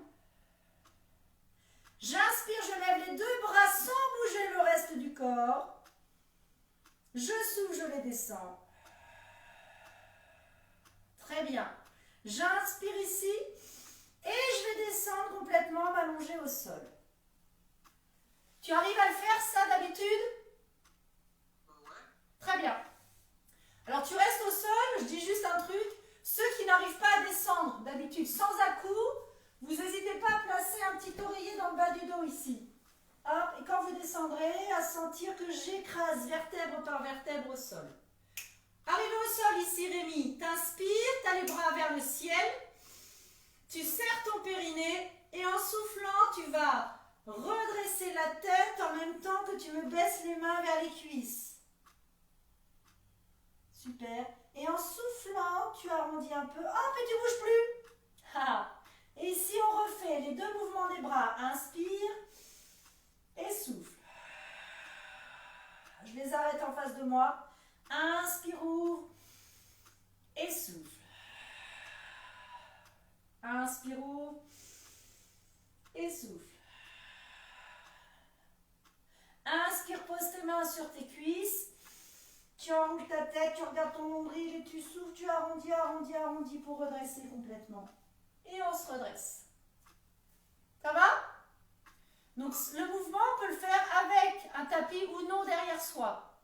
J'inspire, je lève les 2 bras sans bouger le reste du corps. Je souffle, je les descends. Très bien. J'inspire ici et je vais descendre complètement, m'allonger au sol. Tu arrives à le faire ça d'habitude? Ouais. Très bien. Alors tu restes au sol, je dis juste un truc. Ceux qui n'arrivent pas à descendre d'habitude sans à-coups, vous n'hésitez pas à placer un petit oreiller dans le bas du dos ici. Hop, et quand vous descendrez, à sentir que j'écrase vertèbre par vertèbre au sol. Arrivé au sol ici, Rémi, t'inspires, tu as les bras vers le ciel. Tu serres ton périnée et en soufflant, tu vas redresser la tête en même temps que tu me baisses les mains vers les cuisses. Super. Et en soufflant, tu arrondis un peu. Hop, et tu bouges plus. Ah. Et ici, on refait les deux mouvements des bras. Inspire et souffle. Je les arrête en face de moi. Inspire, ouvre et souffle. Inspire, ouvre et souffle. Inspire, pose tes mains sur tes cuisses. Tu enroules ta tête, tu regardes ton nombril et tu souffles. Tu arrondis, arrondis, arrondis pour redresser complètement. Et on se redresse. Ça va? Donc le mouvement, on peut le faire avec un tapis ou non derrière soi.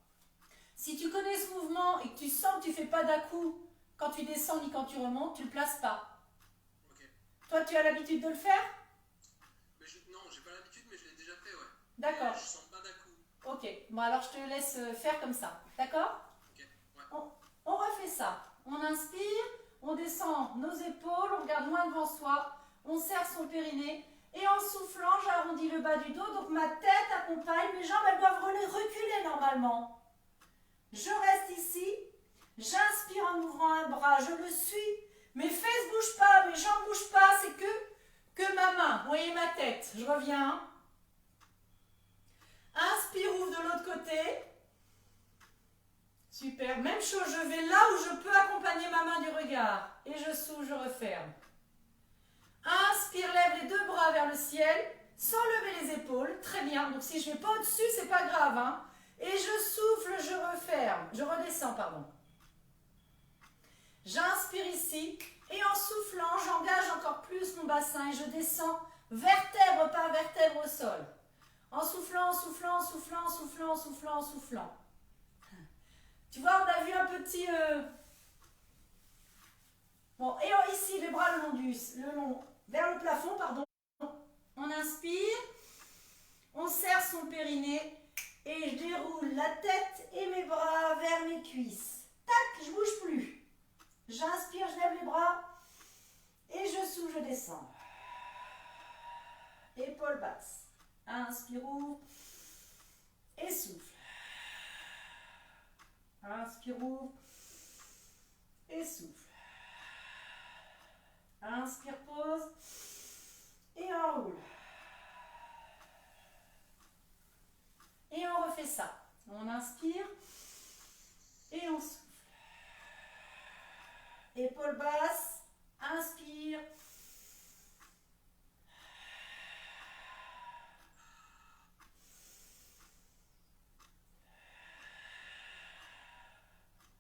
Si tu connais ce mouvement et que tu sens que tu ne fais pas d'à-coup quand tu descends ni quand tu remontes, tu ne le places pas. Ok. Toi, tu as l'habitude de le faire? Non, j'ai pas l'habitude, mais je l'ai déjà fait, ouais. D'accord. Je sens pas d'à-coup. Ok, bon alors je te laisse faire comme ça. D'accord? Ok, ouais. On refait ça. On inspire, on descend nos épaules, on regarde loin devant soi, on serre son périnée. Et en soufflant, j'arrondis le bas du dos, donc ma tête accompagne, mes jambes, elles doivent reculer normalement. Je reste ici, j'inspire en ouvrant un bras, je le suis, mes fesses ne bougent pas, mes jambes ne bougent pas, c'est que ma main. Vous voyez ma tête, je reviens. Inspire, ouvre de l'autre côté. Super, même chose, je vais là où je peux accompagner ma main du regard. Et je souffle, je referme. Inspire, lève les deux bras vers le ciel, sans lever les épaules. Très bien. Donc si je ne vais pas au-dessus, c'est pas grave. Hein. Et je souffle, je referme. Je redescends, pardon. J'inspire ici. Et en soufflant, j'engage encore plus mon bassin et je descends vertèbre par vertèbre au sol. En soufflant, en soufflant, en soufflant, en soufflant, en soufflant, en soufflant. Tu vois, on a vu un petit... Bon, et ici, les bras le long, vers le plafond, pardon. On inspire, on serre son périnée et je déroule la tête et mes bras vers mes cuisses. Tac, je ne bouge plus. J'inspire, je lève les bras et je souffle, je descends. Épaules basses. Inspire, ouvre et souffle. Inspire, ouvre et souffle. Inspire, pause et enroule. Et on refait ça. On inspire et on souffle. Épaules basses, inspire.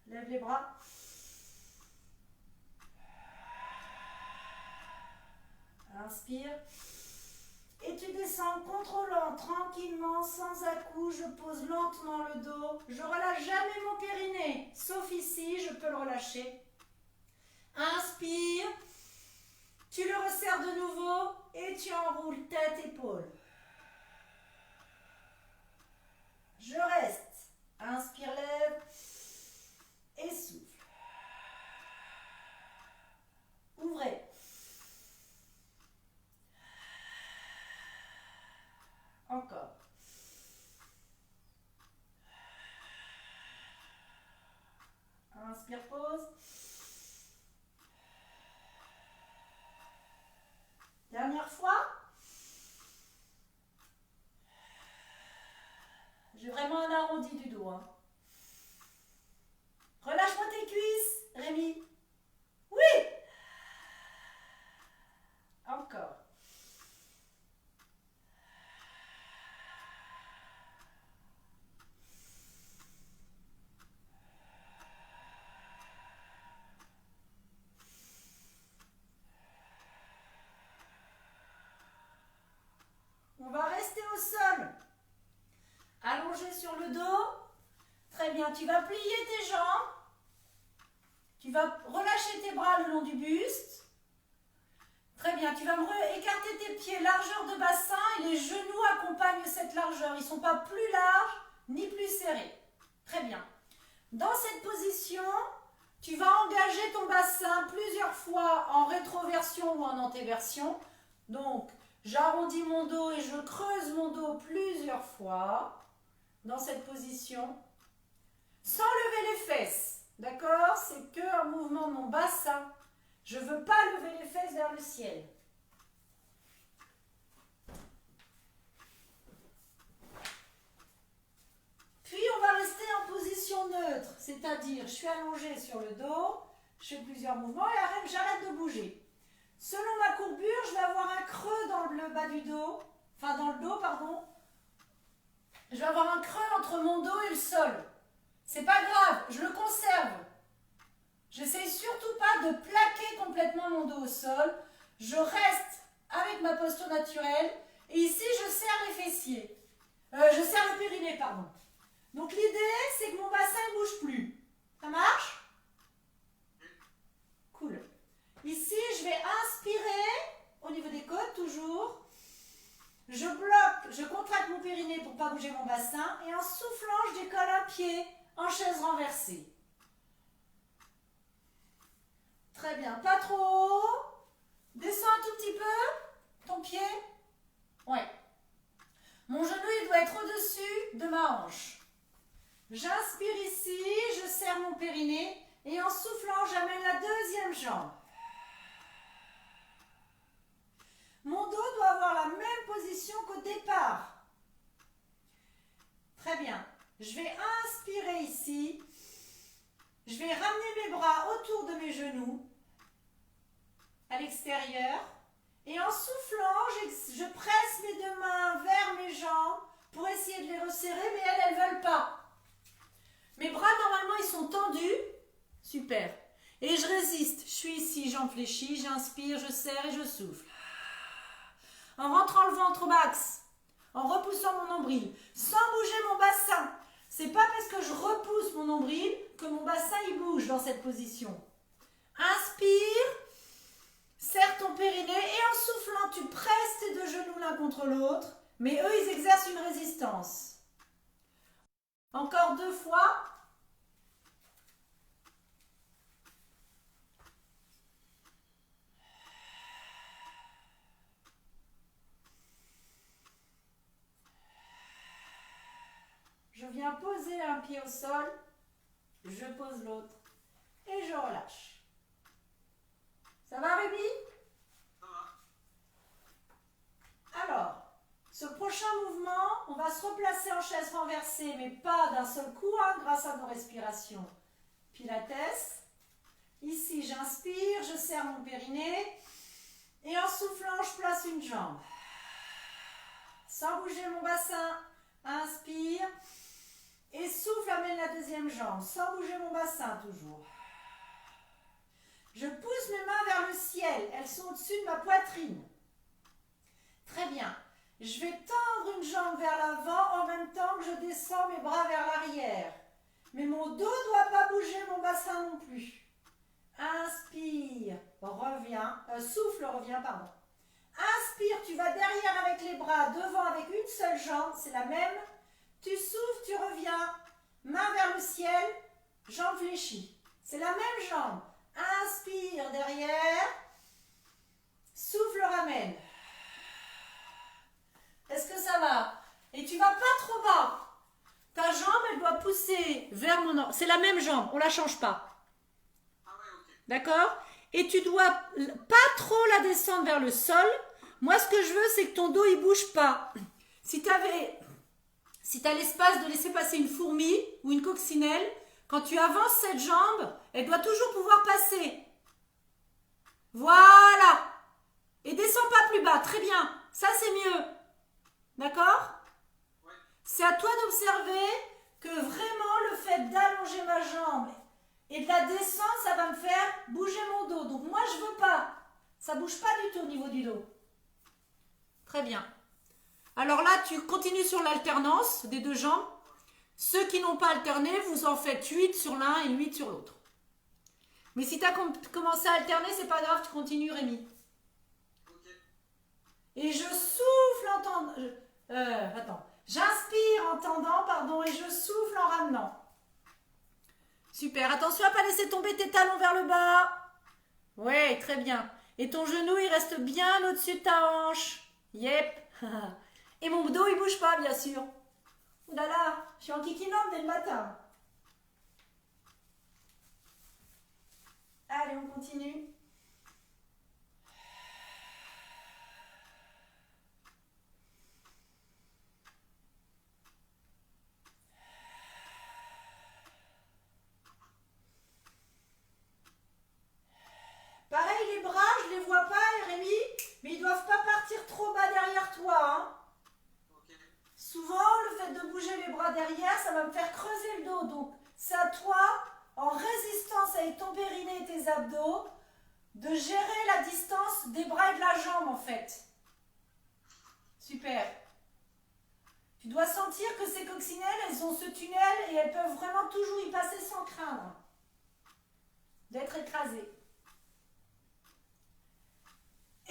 Lève les bras. Inspire. Et tu descends en contrôlant tranquillement, sans à-coups. Je pose lentement le dos. Je relâche jamais mon périnée. Sauf ici, je peux le relâcher. Inspire. Tu le resserres de nouveau et tu enroules tête, épaule. Je reste. Inspire, lève et souffle. Ouvrez. Encore. Inspire, pause. Dernière fois. J'ai vraiment un arrondi du dos. Hein. Relâche-moi tes cuisses, Rémi. Oui. Encore. On va rester au sol. Allongé sur le dos. Très bien. Tu vas plier tes jambes. Tu vas relâcher tes bras le long du buste. Très bien. Tu vas écarter tes pieds, largeur de bassin et les genoux accompagnent cette largeur. Ils ne sont pas plus larges ni plus serrés. Très bien. Dans cette position, Tu vas engager ton bassin plusieurs fois en rétroversion ou en antéversion. Donc, j'arrondis mon dos et je creuse mon dos plusieurs fois dans cette position, sans lever les fesses. D'accord? C'est qu'un mouvement de mon bassin. Je ne veux pas lever les fesses vers le ciel. Puis, on va rester en position neutre, c'est-à-dire je suis allongée sur le dos, je fais plusieurs mouvements et j'arrête de bouger. Selon ma courbure, je vais avoir un creux dans le bas du dos, enfin dans le dos, pardon. Je vais avoir un creux entre mon dos et le sol. C'est pas grave, je le conserve. J'essaye surtout pas de plaquer complètement mon dos au sol. Je reste avec ma posture naturelle et ici je serre les fessiers. Je serre le périnée, pardon. Donc l'idée, c'est que mon bassin ne bouge plus. Ça marche? Cool. Ici, je vais inspirer au niveau des côtes, toujours. Je bloque, je contracte mon périnée pour ne pas bouger mon bassin. Et en soufflant, je décolle un pied en chaise renversée. Très bien. Pas trop haut. Descends un tout petit peu. Ton pied. Ouais. Mon genou, il doit être au-dessus de ma hanche. J'inspire ici, je serre mon périnée et en soufflant, j'amène la deuxième jambe. Mon dos doit avoir la même position qu'au départ. Très bien. Je vais inspirer ici. Je vais ramener mes bras autour de mes genoux, à l'extérieur. Et en soufflant, je presse mes deux mains vers mes jambes pour essayer de les resserrer, mais elles ne veulent pas. Mes bras, normalement, ils sont tendus. Super. Et je résiste. Je suis ici, jambes fléchies. J'inspire, je serre et je souffle. En rentrant le ventre au max. En repoussant mon nombril. Sans bouger mon bassin. C'est pas parce que je repousse mon nombril que mon bassin, il bouge dans cette position. Inspire. Serre ton périnée. Et en soufflant, tu presses tes deux genoux l'un contre l'autre. Mais eux, ils exercent une résistance. Encore 2 fois. Je viens poser un pied au sol. Je pose l'autre. Et je relâche. Ça va, Rémi? Ça va. Alors, ce prochain mouvement, on va se replacer en chaise renversée, mais pas d'un seul coup, hein, grâce à nos respirations. Pilates. Ici, j'inspire, je serre mon périnée. Et en soufflant, je place une jambe. Sans bouger mon bassin, inspire. Et souffle, amène la deuxième jambe. Sans bouger mon bassin, toujours. Je pousse mes mains vers le ciel. Elles sont au-dessus de ma poitrine. Très bien. Je vais tendre une jambe vers l'avant en même temps que je descends mes bras vers l'arrière. Mais mon dos ne doit pas bouger, mon bassin non plus. Inspire, reviens, souffle, reviens, pardon. Inspire, tu vas derrière avec les bras, devant avec une seule jambe, c'est la même. Tu souffles, tu reviens, main vers le ciel, jambe fléchie. C'est la même jambe. Inspire derrière, souffle, ramène. Est-ce que ça va? Et tu vas pas trop bas. Ta jambe, elle doit pousser vers mon... C'est la même jambe, on la change pas. Ah ouais, ok. D'accord? Et tu dois pas trop la descendre vers le sol. Moi, ce que je veux, c'est que ton dos, il bouge pas. Si tu as l'espace de laisser passer une fourmi ou une coccinelle, quand tu avances cette jambe, elle doit toujours pouvoir passer. Voilà. Et descends pas plus bas. Très bien. Ça, c'est mieux. D'accord? Ouais. C'est à toi d'observer que vraiment le fait d'allonger ma jambe et de la descendre, ça va me faire bouger mon dos. Donc moi, je veux pas. Ça bouge pas du tout au niveau du dos. Très bien. Alors là, tu continues sur l'alternance des deux jambes. Ceux qui n'ont pas alterné, vous en faites 8 sur l'un et 8 sur l'autre. Mais si tu as commencé à alterner, c'est pas grave, tu continues, Rémi. Ok. Et je souffle en tendant... J'inspire en tendant, pardon, et je souffle en ramenant. Super, attention à ne pas laisser tomber tes talons vers le bas. Ouais, très bien. Et ton genou, il reste bien au-dessus de ta hanche. Yep. Et mon dos, il bouge pas, bien sûr. Ouh là là, je suis en kikinome dès le matin. Allez, on continue. Pareil, les bras, je les vois pas, Rémi, mais ils doivent pas partir trop bas derrière toi. Hein. Ok. Souvent, le fait de bouger les bras derrière, ça va me faire creuser le dos. Donc, c'est à toi, en résistance avec ton périnée et tes abdos, de gérer la distance des bras et de la jambe, en fait. Super. Tu dois sentir que ces coccinelles, elles ont ce tunnel et elles peuvent vraiment toujours y passer sans craindre d'être écrasées.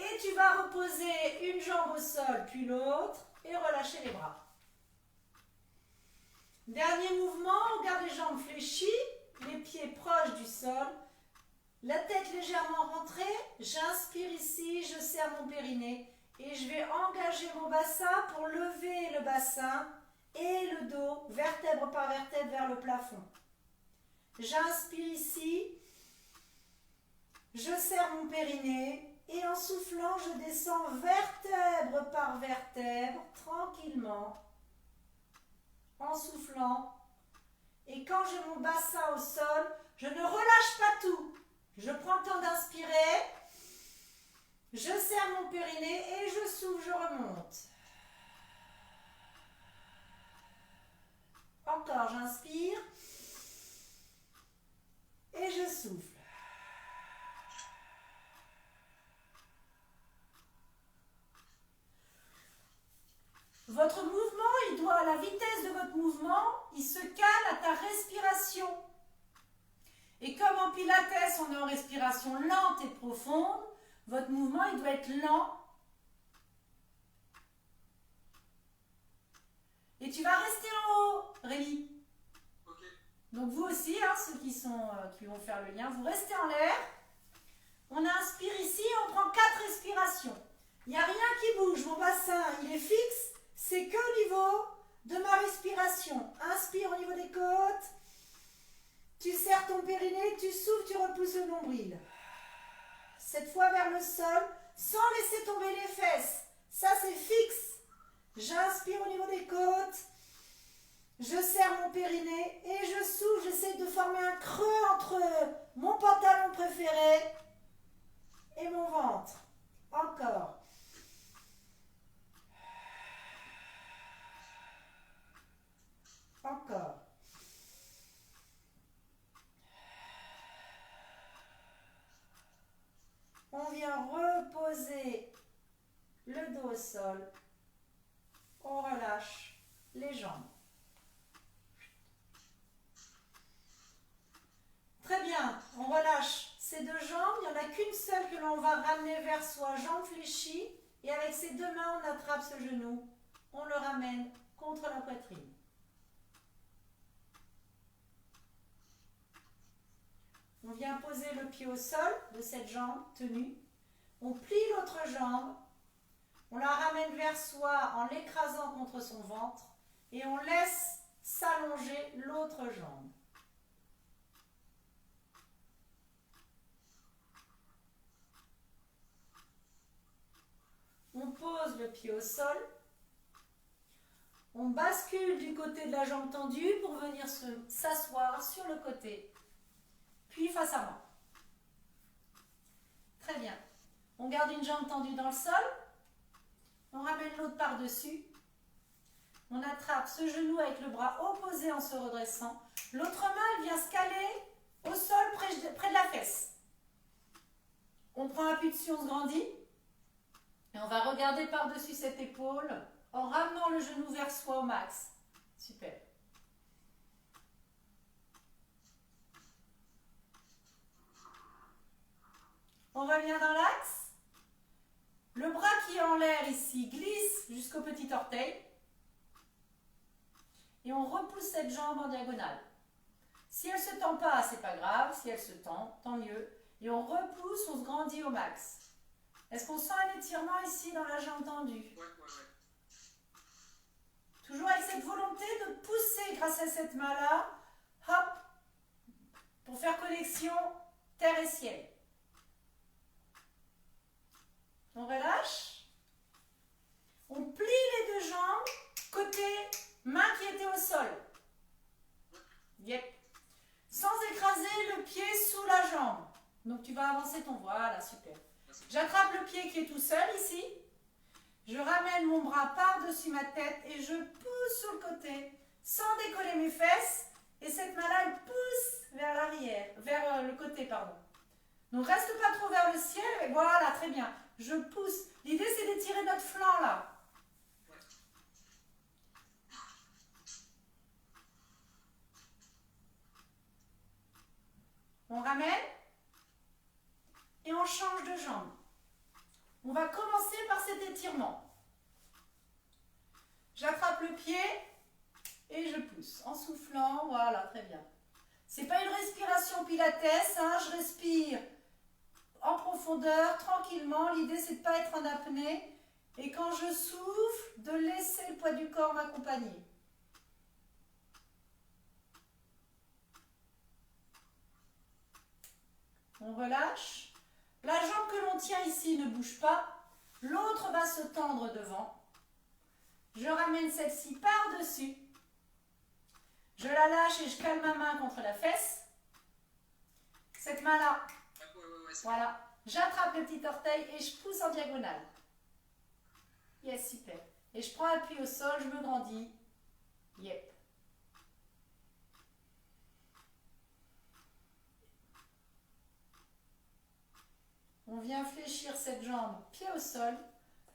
Et tu vas reposer une jambe au sol, puis l'autre, et relâcher les bras. Dernier mouvement, on garde les jambes fléchies, les pieds proches du sol, la tête légèrement rentrée. J'inspire ici, je serre mon périnée et je vais engager mon bassin pour lever le bassin et le dos, vertèbre par vertèbre, vers le plafond. J'inspire ici, je serre mon périnée. Et en soufflant, je descends vertèbre par vertèbre, tranquillement, en soufflant. Et quand j'ai mon bassin au sol, je ne relâche pas tout. Je prends le temps d'inspirer, je serre mon périnée et je souffle, je remonte. Encore, j'inspire et je souffle. Votre mouvement, il doit, la vitesse de votre mouvement, il se cale à ta respiration. Et comme en pilates, on est en respiration lente et profonde, votre mouvement, il doit être lent. Et tu vas rester en haut, Rémi. Ok. Donc vous aussi, hein, ceux qui vont faire le lien, vous restez en l'air. On inspire ici, on prend 4 respirations. Il n'y a rien qui bouge, mon bassin, il est fixe. C'est qu'au niveau de ma respiration. Inspire au niveau des côtes. Tu serres ton périnée, tu souffles, tu repousses le nombril. Cette fois vers le sol, sans laisser tomber les fesses. Ça, c'est fixe. J'inspire au niveau des côtes. Je serre mon périnée et je souffle. J'essaie de former un creux entre mon pantalon préféré et mon ventre. Encore. Encore. On vient reposer le dos au sol. On relâche les jambes. Très bien, on relâche ces deux jambes. Il n'y en a qu'une seule que l'on va ramener vers soi, jambes fléchies. Et avec ses deux mains, on attrape ce genou. On le ramène contre la poitrine. On vient poser le pied au sol de cette jambe tenue. On plie l'autre jambe. On la ramène vers soi en l'écrasant contre son ventre. Et on laisse s'allonger l'autre jambe. On pose le pied au sol. On bascule du côté de la jambe tendue pour venir s'asseoir sur le côté. Puis face à moi. Très bien. On garde une jambe tendue dans le sol. On ramène l'autre par-dessus. On attrape ce genou avec le bras opposé en se redressant. L'autre main, elle vient se caler au sol près de la fesse. On prend appui dessus, on se grandit. Et on va regarder par-dessus cette épaule en ramenant le genou vers soi au max. Super. On revient dans l'axe. Le bras qui est en l'air ici glisse jusqu'au petit orteil. Et on repousse cette jambe en diagonale. Si elle ne se tend pas, c'est pas grave. Si elle se tend, tant mieux. Et on repousse, on se grandit au max. Est-ce qu'on sent un étirement ici dans la jambe tendue? Ouais. Toujours avec cette volonté de pousser grâce à cette main-là. Hop. Pour faire connexion terre et ciel. On relâche. On plie les deux jambes, côté main qui était au sol. Yep. Sans écraser le pied sous la jambe. Donc tu vas avancer ton voilà, super. J'attrape le pied qui est tout seul ici. Je ramène mon bras par-dessus ma tête et je pousse sur le côté sans décoller mes fesses. Et cette main-là, elle pousse vers l'arrière, vers le côté, pardon. Donc reste pas trop vers le ciel. Et voilà, très bien. Je pousse. L'idée, c'est d'étirer notre flanc là. On ramène et on change de jambe. On va commencer par cet étirement. J'attrape le pied et je pousse en soufflant. Voilà, très bien. C'est pas une respiration pilates, hein, je respire en profondeur, tranquillement. L'idée, c'est de ne pas être en apnée. Et quand je souffle, de laisser le poids du corps m'accompagner. On relâche. La jambe que l'on tient ici ne bouge pas. L'autre va se tendre devant. Je ramène celle-ci par-dessus. Je la lâche et je cale ma main contre la fesse. Cette main-là, voilà. J'attrape le petit orteil et je pousse en diagonale. Yes, super. Et je prends appui au sol, je me grandis. Yep. On vient fléchir cette jambe, pied au sol.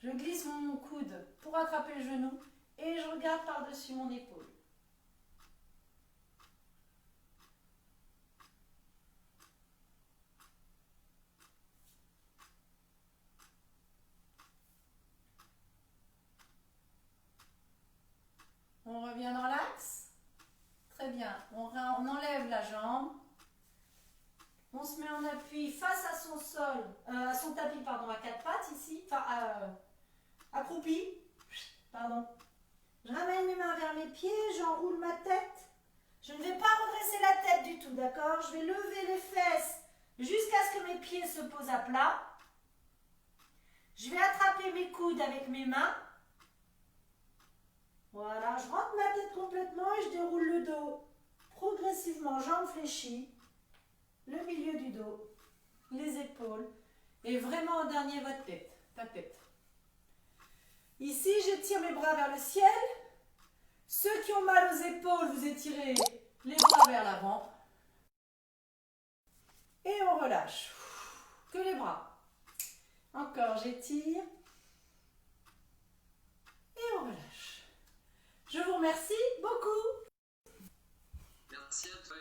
Je glisse mon coude pour attraper le genou et je regarde par-dessus mon épaule. On revient dans l'axe. Très bien. On enlève la jambe. On se met en appui face à son sol, à son tapis, pardon, à quatre pattes ici, enfin accroupi. Pardon. Je ramène mes mains vers mes pieds, j'enroule ma tête. Je ne vais pas redresser la tête du tout, d'accord? Je vais lever les fesses jusqu'à ce que mes pieds se posent à plat. Je vais attraper mes coudes avec mes mains. Voilà, je rentre ma tête complètement et je déroule le dos. Progressivement, jambes fléchies, le milieu du dos, les épaules et vraiment en dernier votre tête, ta tête. Ici, j'étire mes bras vers le ciel. Ceux qui ont mal aux épaules, vous étirez les bras vers l'avant. Et on relâche. Que les bras. Encore, j'étire. Et on relâche. Je vous remercie beaucoup. Merci à toi.